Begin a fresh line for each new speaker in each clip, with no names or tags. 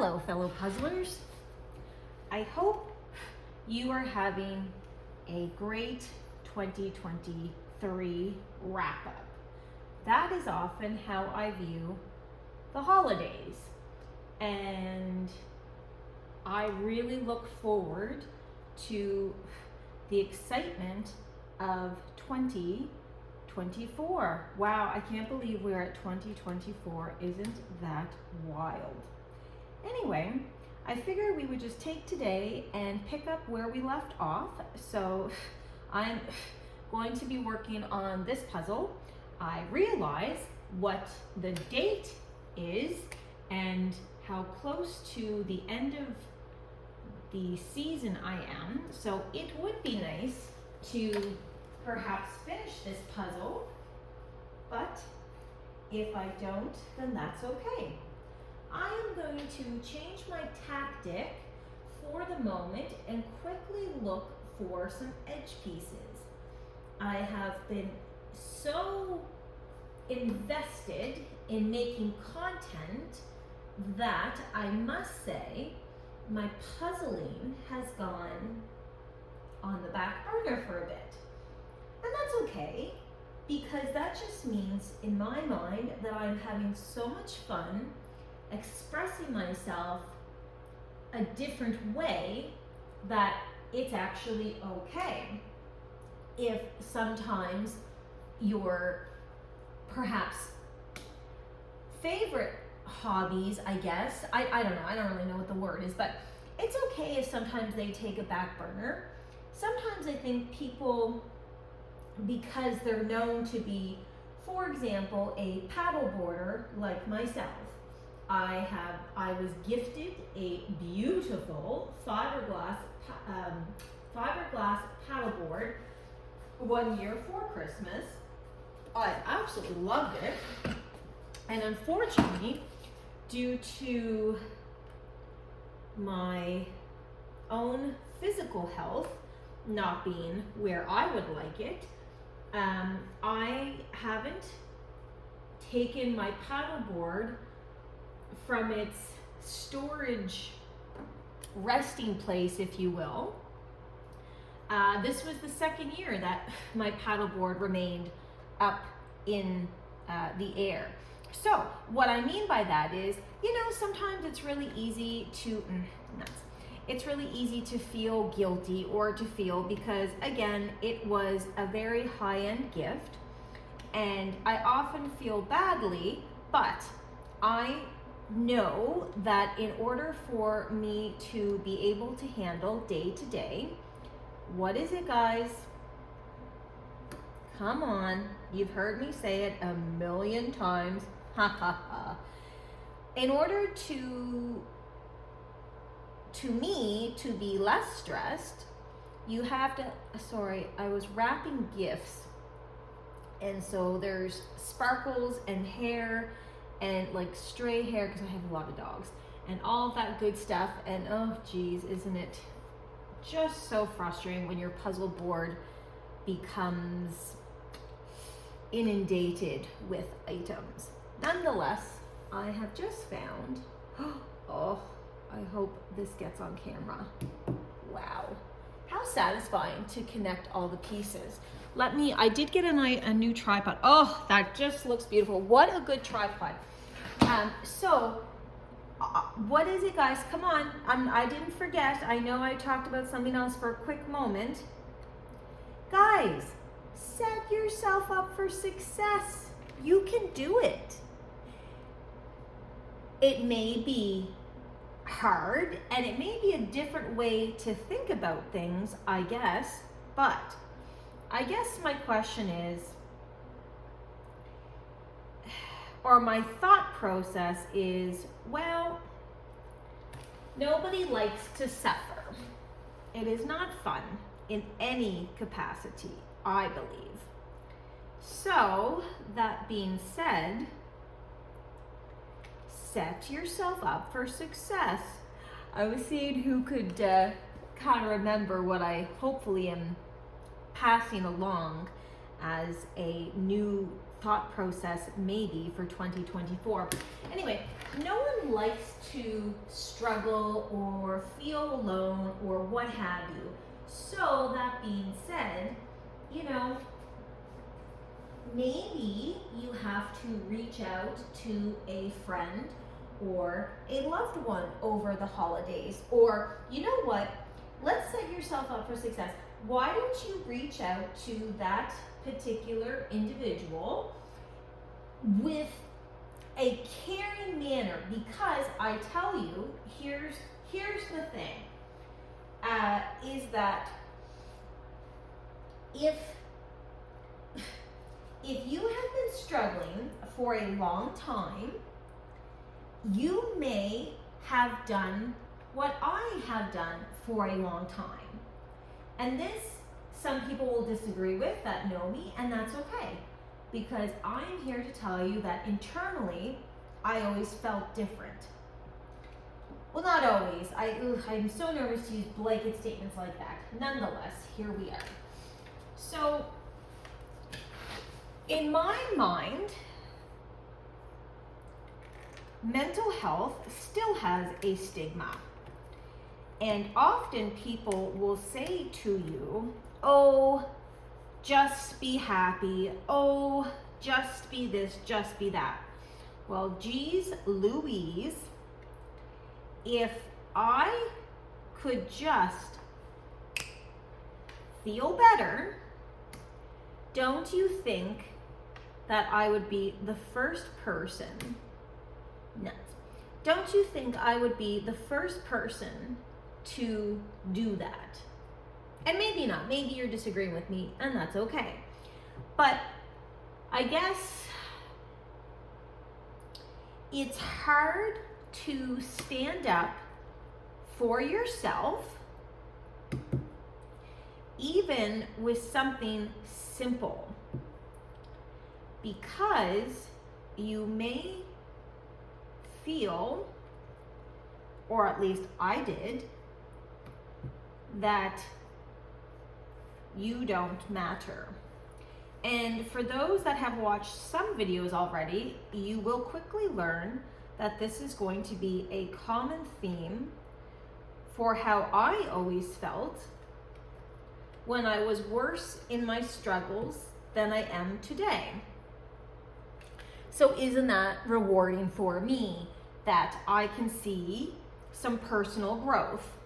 Hello, fellow puzzlers. I hope you are having a great 2023 wrap-up. That is often how I view the holidays, and I really look forward to the excitement of 2024. Wow, I can't believe we're at 2024. Isn't that wild? Anyway, I figured we would just take today and pick up where we left off. So I'm going to be working on this puzzle. I realize what the date is and how close to the end of the season I am. So it would be nice to perhaps finish this puzzle, but if I don't, then that's okay. I am going to change my tactic for the moment and quickly look for some edge pieces. I have been so invested in making content that I must say my puzzling has gone on the back burner for a bit. And that's okay, because that just means in my mind that I'm having so much fun expressing myself a different way that it's actually okay. If sometimes your perhaps favorite hobbies, I guess, I don't know, I don't really know what the word is, but it's okay if sometimes they take a back burner. Sometimes I think people, because they're known to be, for example, a paddleboarder like myself, I was gifted a beautiful fiberglass paddleboard one year for Christmas. I absolutely loved it, and unfortunately, due to my own physical health not being where I would like it, I haven't taken my paddleboard from its storage resting place, if you will. This was the second year that my paddleboard remained up in the air. So what I mean by that is, sometimes it's really easy to feel guilty or to feel, because again, it was a very high-end gift and I often feel badly, but I know that in order for me to be able to handle day to day, what is it, guys? Come on, you've heard me say it a million times. Ha ha ha. In order to me to be less stressed, you have to, sorry, I was wrapping gifts, and so there's sparkles and hair and like stray hair, because I have a lot of dogs, and all of that good stuff. And oh geez, isn't it just so frustrating when your puzzle board becomes inundated with items. Nonetheless, I have just found, oh, I hope this gets on camera. Wow, how satisfying to connect all the pieces. I did get a new tripod. Oh, that just looks beautiful. What a good tripod. What is it, guys? Come on, I didn't forget. I know I talked about something else for a quick moment. Guys, set yourself up for success. You can do it. It may be hard, and it may be a different way to think about things, I guess, but I guess my question is, or my thought process is, well, nobody likes to suffer. It is not fun in any capacity, I believe. So, that being said, set yourself up for success. I was seeing who could kind of remember what I hopefully am passing along as a new thought process maybe for 2024. Anyway, no one likes to struggle or feel alone or what have you. So that being said, you know, maybe you have to reach out to a friend or a loved one over the holidays. Or, you know what? Let's set yourself up for success. Why don't you reach out to that particular individual with a caring manner? Because I tell you, here's the thing, is that if you have been struggling for a long time, you may have done what I have done for a long time. And this, some people will disagree with that know me, and that's okay. Because I'm here to tell you that internally, I always felt different. Well, not always. I'm so nervous to use blanket statements like that. Nonetheless, here we are. So, in my mind, mental health still has a stigma. And often people will say to you, oh, just be happy. Oh, just be this, just be that. Well, geez Louise, if I could just feel better, don't you think that I would be the first person? No. Don't you think I would be the first person to do that? And maybe not. Maybe you're disagreeing with me, and that's okay. But I guess it's hard to stand up for yourself, even with something simple, because you may feel, or at least I did, that you don't matter. And for those that have watched some videos already, you will quickly learn that this is going to be a common theme for how I always felt when I was worse in my struggles than I am today. So isn't that rewarding for me that I can see some personal growth?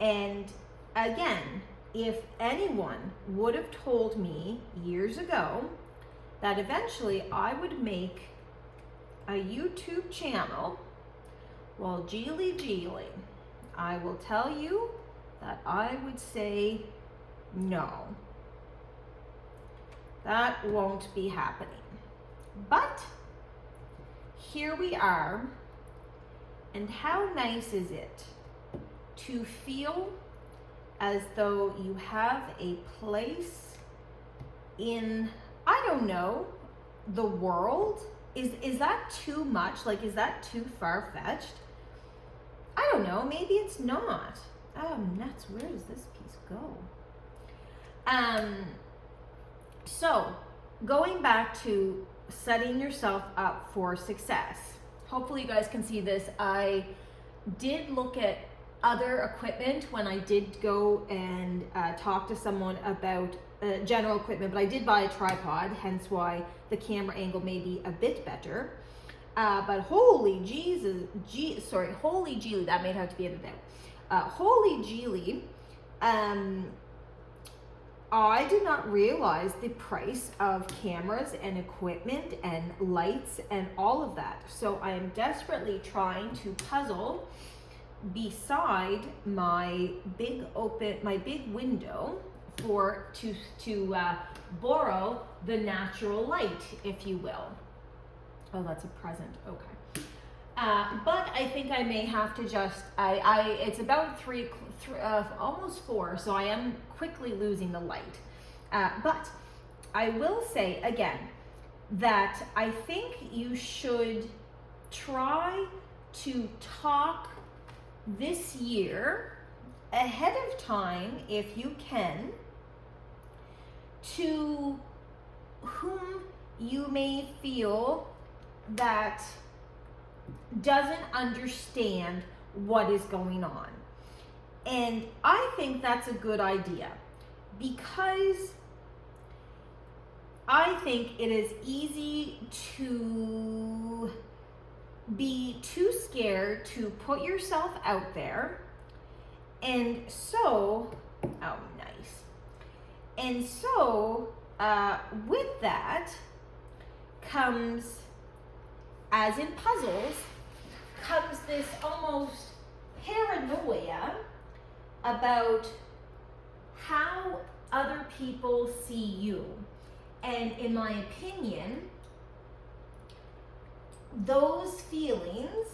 And again, if anyone would have told me years ago that eventually I would make a YouTube channel, well, geely, I will tell you that I would say no. That won't be happening. But here we are, and how nice is it to feel as though you have a place in, I don't know, the world? Is that too much? Like, is that too far-fetched? I don't know, maybe it's not. Nuts, where does this piece go? So, going back to setting yourself up for success. Hopefully you guys can see this. I did look at other equipment when I did go and talk to someone about general equipment, but I did buy a tripod, hence why the camera angle may be a bit better. But holy Jesus, holy Geely, that may have to be edited out. Holy Geely, I did not realize the price of cameras and equipment and lights and all of that. So I am desperately trying to puzzle beside my big window to borrow the natural light, if you will. Oh, that's a present. Okay. But I think I may have to just, it's about almost 4, so I am quickly losing the light. But I will say again that I think you should try to talk this year ahead of time, if you can, to whom you may feel that doesn't understand what is going on. And I think that's a good idea, because I think it is easy to be too scared to put yourself out there. And so, oh, nice. And so, with that comes, as in puzzles, comes this almost paranoia about how other people see you. And in my opinion, those feelings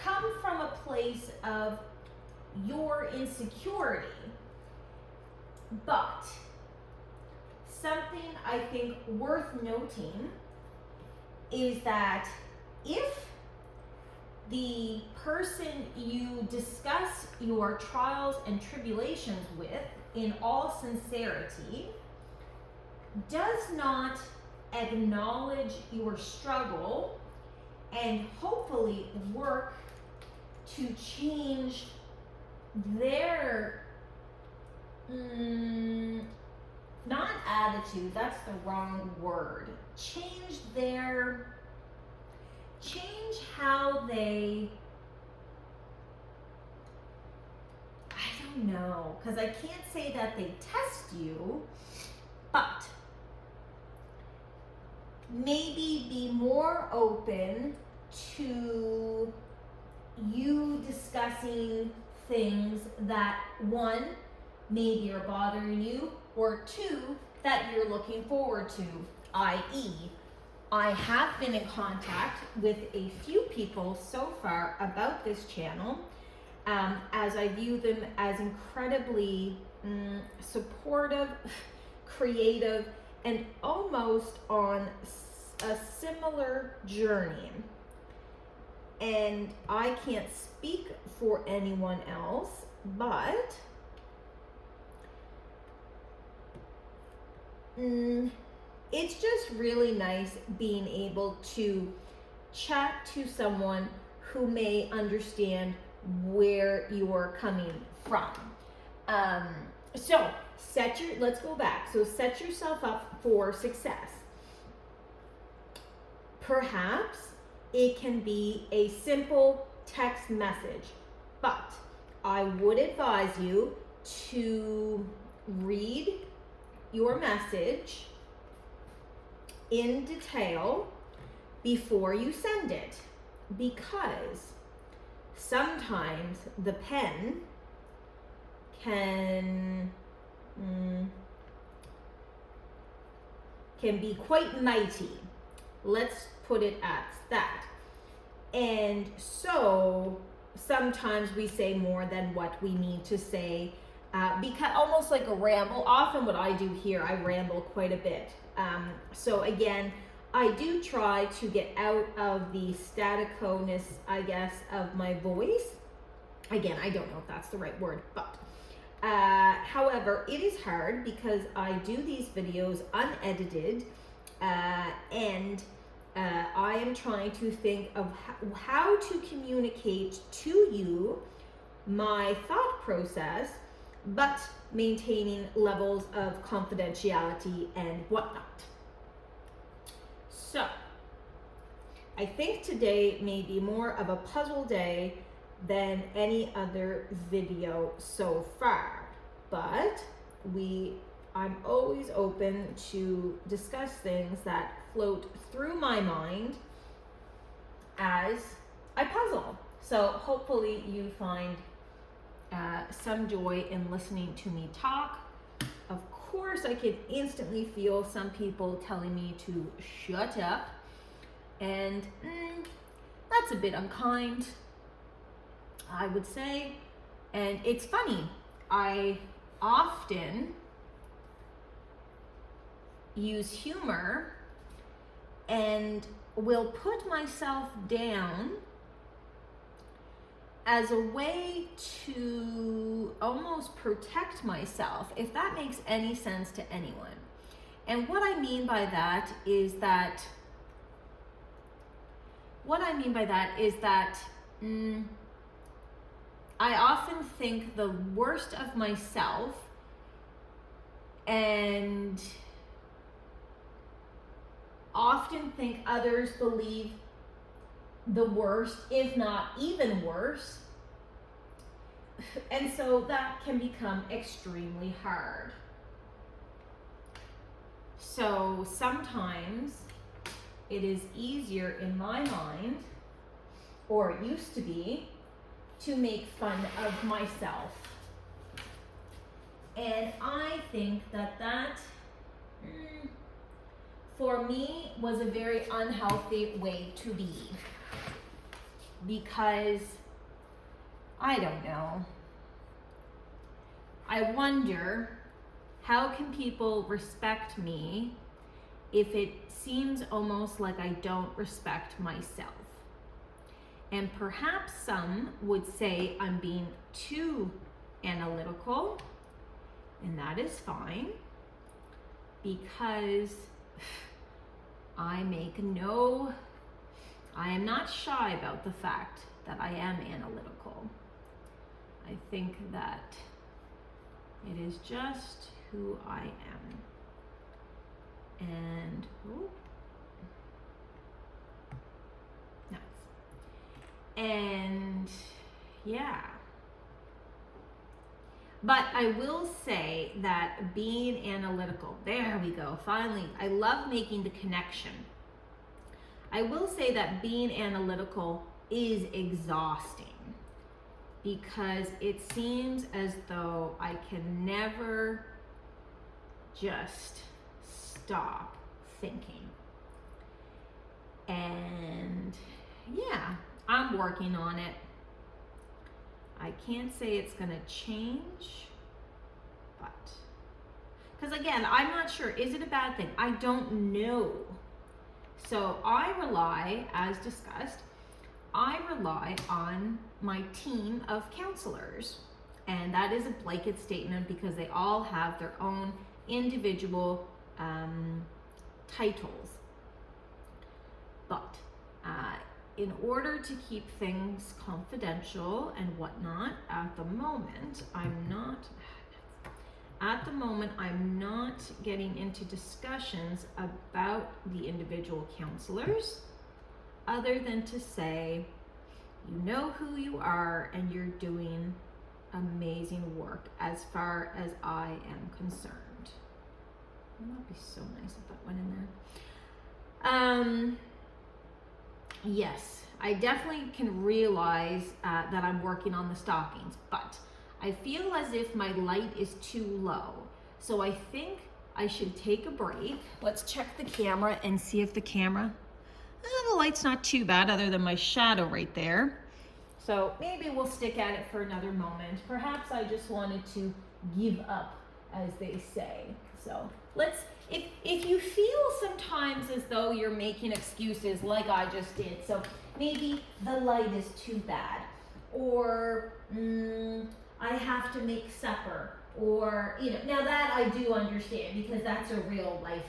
come from a place of your insecurity. But something I think worth noting is that if the person you discuss your trials and tribulations with in all sincerity does not acknowledge your struggle and hopefully work to change their not attitude, that's the wrong word, change how they, I don't know, because I can't say that they test you, but maybe be more open to you discussing things that, one, maybe are bothering you, or two, that you're looking forward to, i.e., I have been in contact with a few people so far about this channel, as I view them as incredibly supportive, creative, and almost on a similar journey. And I can't speak for anyone else, but it's just really nice being able to chat to someone who may understand where you're coming from. So let's go back. So set yourself up for success. Perhaps it can be a simple text message, but I would advise you to read your message in detail before you send it, because sometimes the pen can be quite mighty. Let's put it at that. And so sometimes we say more than what we need to say, because almost like a ramble. Often what I do here, I ramble quite a bit. So again, I do try to get out of the staticoness, I guess, of my voice. Again, I don't know if that's the right word, but however, it is hard because I do these videos unedited, and I am trying to think of how to communicate to you my thought process, but maintaining levels of confidentiality and whatnot. So, I think today may be more of a puzzle day than any other video so far, but I'm always open to discuss things that float through my mind as I puzzle. So hopefully you find some joy in listening to me talk. Of course, I can instantly feel some people telling me to shut up, and that's a bit unkind, I would say. And it's funny, I often use humor and will put myself down as a way to almost protect myself, if that makes any sense to anyone. And what I mean by that is that, I often think the worst of myself, and often think others believe the worst, if not even worse. And so that can become extremely hard. So sometimes it is easier in my mind, or it used to be, to make fun of myself. And I think that for me was a very unhealthy way to be. Because, I don't know, I wonder, how can people respect me if it seems almost like I don't respect myself? And perhaps some would say I'm being too analytical, and that is fine, because I am not shy about the fact that I am analytical. I think that it is just who I am. And, and yeah. But I will say that being analytical, there we go, finally, I love making the connection. I will say that being analytical is exhausting, because it seems as though I can never just stop thinking. And yeah, I'm working on it. I can't say it's gonna change, but, because again, I'm not sure, is it a bad thing? I don't know. So I rely, as discussed, on my team of counselors. And that is a blanket statement because they all have their own individual titles. But in order to keep things confidential and whatnot, at the moment, I'm not getting into discussions about the individual counselors, other than to say, you know who you are and you're doing amazing work as far as I am concerned. That would be so nice if that went in there. Yes, I definitely can realize that I'm working on the stockings, but I feel as if my light is too low. So I think I should take a break. Let's check the camera and see if the camera, the light's not too bad other than my shadow right there. So maybe we'll stick at it for another moment. Perhaps I just wanted to give up, as they say. So let's, if you feel sometimes as though you're making excuses like I just did, so maybe the light is too bad, or I have to make supper, or, now that I do understand, because that's a real life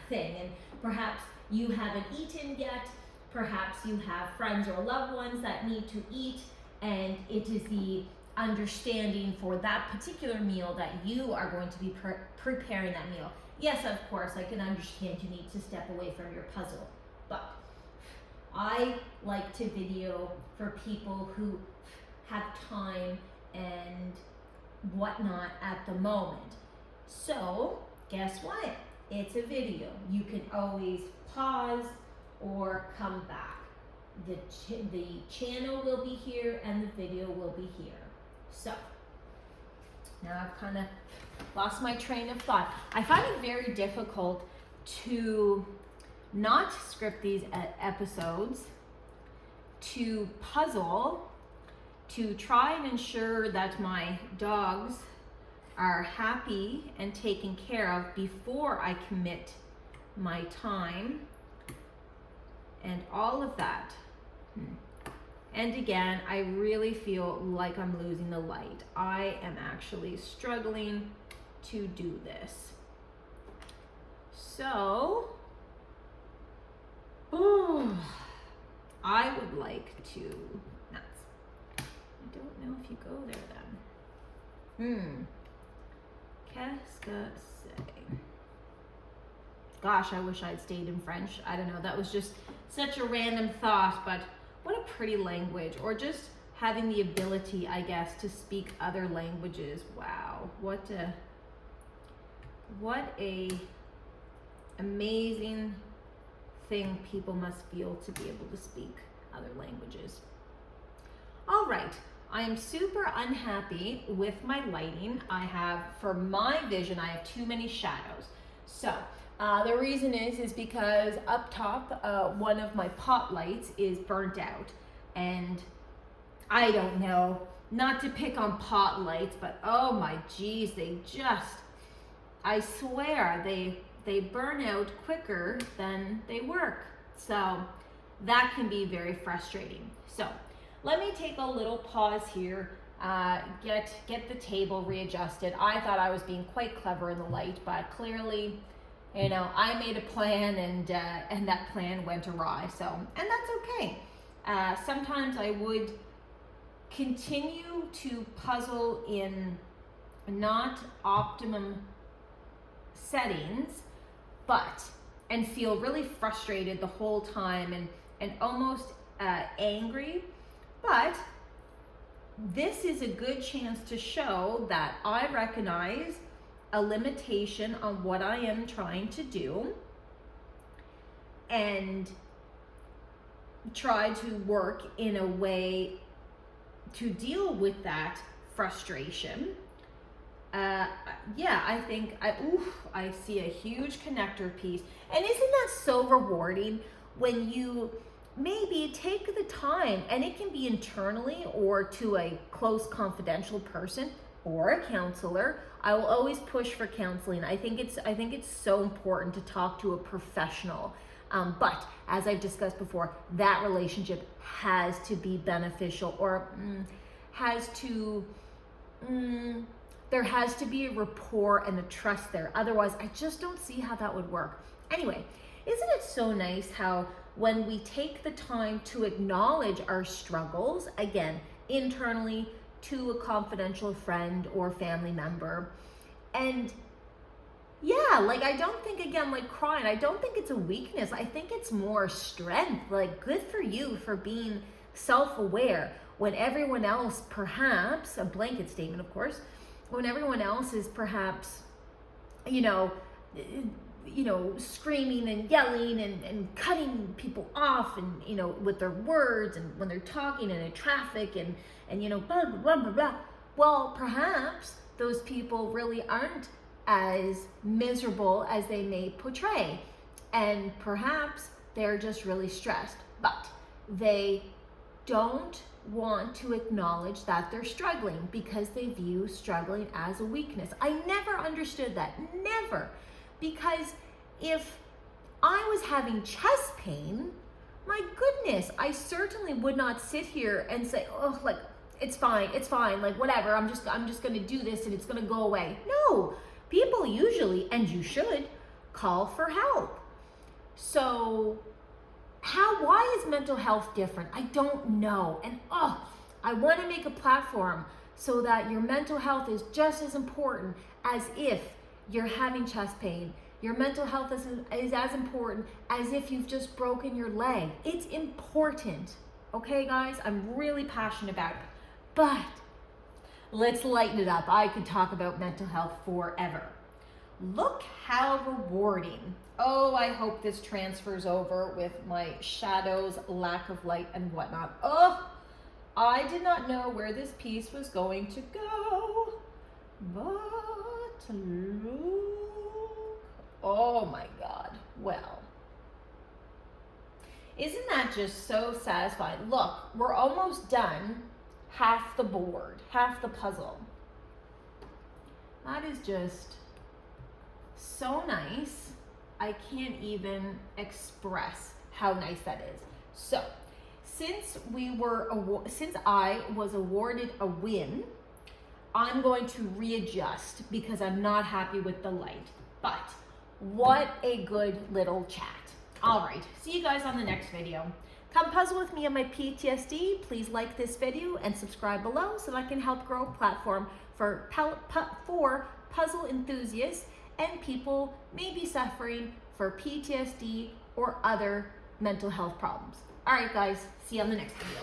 thing, and perhaps you haven't eaten yet, perhaps you have friends or loved ones that need to eat, and it is the understanding for that particular meal that you are going to be preparing that meal. Yes, of course, I can understand you need to step away from your puzzle, but I like to video for people who have time and whatnot at the moment. So, guess what? It's a video. You can always pause or come back. The channel will be here and the video will be here. So, now I've kind of lost my train of thought. I find it very difficult to not script these episodes, to puzzle, to try and ensure that my dogs are happy and taken care of before I commit my time, and all of that. And again, I really feel like I'm losing the light. I am actually struggling to do this. So, ooh, I would like to, nuts. I don't know if you go there then. Qu'est-ce que c'est? Gosh, I wish I'd stayed in French. I don't know, that was just such a random thought, but what a pretty language. Or just having the ability, I guess, to speak other languages. Wow, what a amazing thing people must feel to be able to speak other languages. All right, I am super unhappy with my lighting. For my vision, I have too many shadows. So the reason is because up top, one of my pot lights is burnt out, and I don't know, not to pick on pot lights, but oh my geez, I swear, they burn out quicker than they work. So that can be very frustrating. So let me take a little pause here, get the table readjusted. I thought I was being quite clever in the light, but clearly, you know, I made a plan and that plan went awry. So, and that's okay. Sometimes I would continue to puzzle in not optimum settings, and feel really frustrated the whole time and almost angry. But this is a good chance to show that I recognize a limitation on what I am trying to do and try to work in a way to deal with that frustration. Yeah, I think I see a huge connector piece. And isn't that so rewarding when you maybe take the time, and it can be internally or to a close confidential person or a counselor. I will always push for counseling. I think it's so important to talk to a professional. But as I've discussed before, that relationship has to be beneficial, or there has to be a rapport and a trust there. Otherwise, I just don't see how that would work. Anyway, isn't it so nice how when we take the time to acknowledge our struggles, again, internally to a confidential friend or family member, and yeah, like I don't think, again, like crying, I don't think it's a weakness. I think it's more strength. Like, good for you for being self-aware when everyone else, perhaps, a blanket statement, of course, when everyone else is perhaps, screaming and yelling and cutting people off and, with their words, and when they're talking and in traffic and blah, blah, blah, blah. Well, perhaps those people really aren't as miserable as they may portray. And perhaps they're just really stressed, but they don't want to acknowledge that they're struggling because they view struggling as a weakness. I never understood that, never. Because if I was having chest pain, my goodness, I certainly would not sit here and say, oh, like, it's fine, like, whatever, I'm just gonna do this and it's gonna go away. No, people usually, and you should, call for help. So why is mental health different? I don't know. And I want to make a platform so that your mental health is just as important as if you're having chest pain. Your mental health is as important as if you've just broken your leg. It's important. Okay, guys? I'm really passionate about it. But let's lighten it up. I could talk about mental health forever. Look how rewarding. Oh, I hope this transfers over with my shadows, lack of light, and whatnot. Oh, I did not know where this piece was going to go. But look. Oh my God. Well, isn't that just so satisfying? Look, we're almost done. Half the board, half the puzzle. That is just so nice. I can't even express how nice that is. So, since I was awarded a win, I'm going to readjust because I'm not happy with the light. But What a good little chat. All right, see you guys on the next video. Come puzzle with me on my PTSD. Please like this video and subscribe below so that I can help grow a platform for puzzle enthusiasts and people maybe suffering for PTSD or other mental health problems. All right, guys, see you on the next video.